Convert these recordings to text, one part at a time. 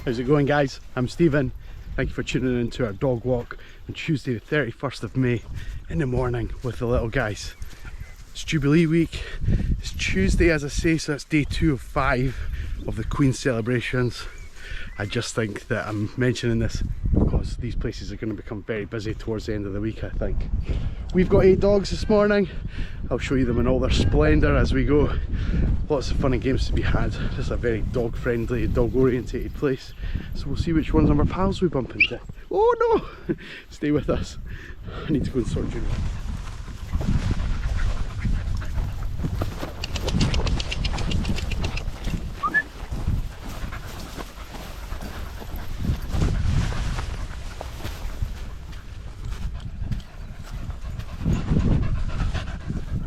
How's it going, guys? I'm Stephen. Thank you for tuning in to our dog walk on Tuesday the 31st of May in the morning with the little guys. It's Jubilee week. It's Tuesday, as I say, so that's day 2 of 5 of the Queen's celebrations. I just think that I'm mentioning this because these places are going to become very busy towards the end of the week, I think. We've got 8 dogs this morning. I'll show you them in all their splendour as we go. Lots of fun and games to be had. Just a very dog friendly, dog orientated place. So we'll see which ones of our pals we bump into. Oh no! Stay with us. I need to go and sort Jubilee.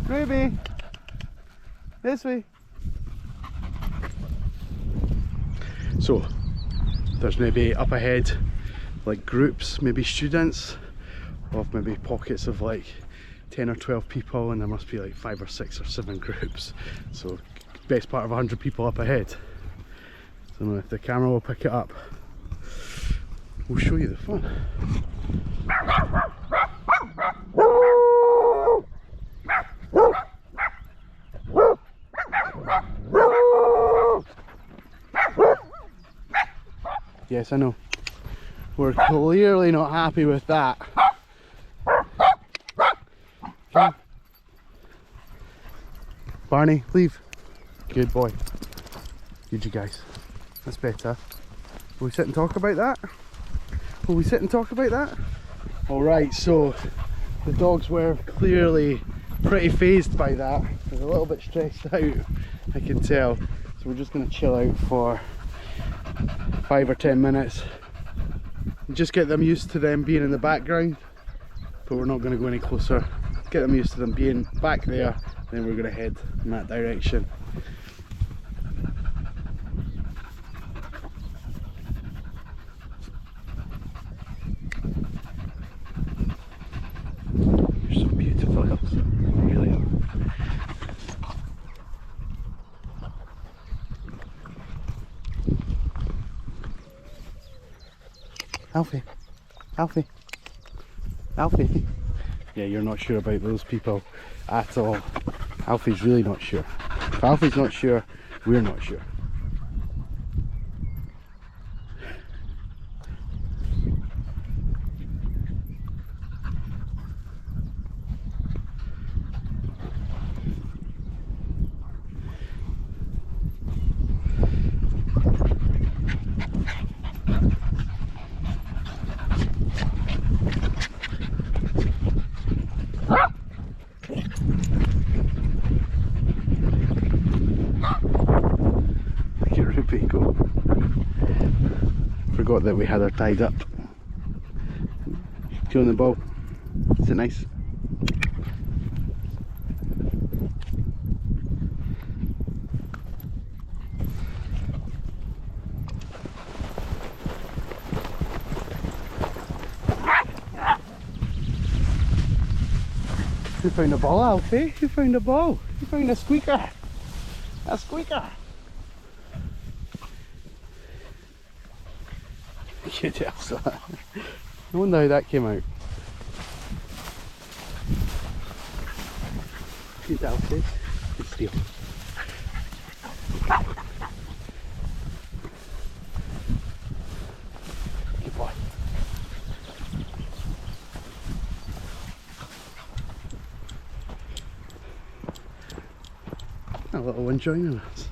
Ruby, this way. So there's maybe up ahead like groups, maybe students of maybe pockets of like 10 or 12 people, and there must be like 5 or 6 or 7 groups. So best part of 100 people up ahead. So I don't know if the camera will pick it up. We'll show you the fun. Yes, I know. We're clearly not happy with that. Okay. Barney, leave. Good boy. Good, you guys. That's better. Will we sit and talk about that? Will we sit and talk about that? Alright, so the dogs were clearly pretty phased by that. They're a little bit stressed out, I can tell. So we're just going to chill out for 5 or 10 minutes and just get them used to them being in the background, but we're not going to go any closer. Get them used to them being back there, then we're going to head in that direction. You're so beautiful, Elsa. You really are. Alfie, Alfie, Alfie. Yeah, you're not sure about those people at all. Alfie's really not sure. If Alfie's not sure, we're not sure. Forgot that we had her tied up. Feeling the ball? Is it nice? Who found a ball, Alfie? Who found a ball? Who found a squeaker? A squeaker! Good Elsa. I wonder how that came out. Good Elsa. Good steal. Good boy. A little one joining us.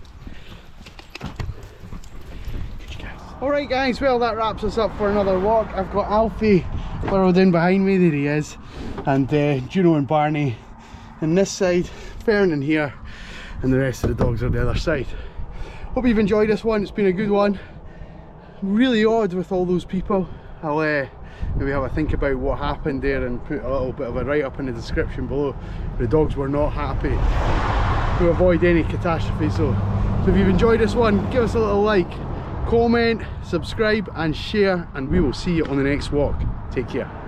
Alright guys, well that wraps us up for another walk. I've got Alfie burrowed in behind me, there he is, and Juno and Barney on this side, Fern in here, and the rest of the dogs are the other side. Hope you've enjoyed this one, it's been a good one. Really odd with all those people. I'll maybe have a think about what happened there and put a little bit of a write-up in the description below. The dogs were not happy to avoid any catastrophe, so if you've enjoyed this one, give us a little like, comment, subscribe and share, and we will see you on the next walk. Take care.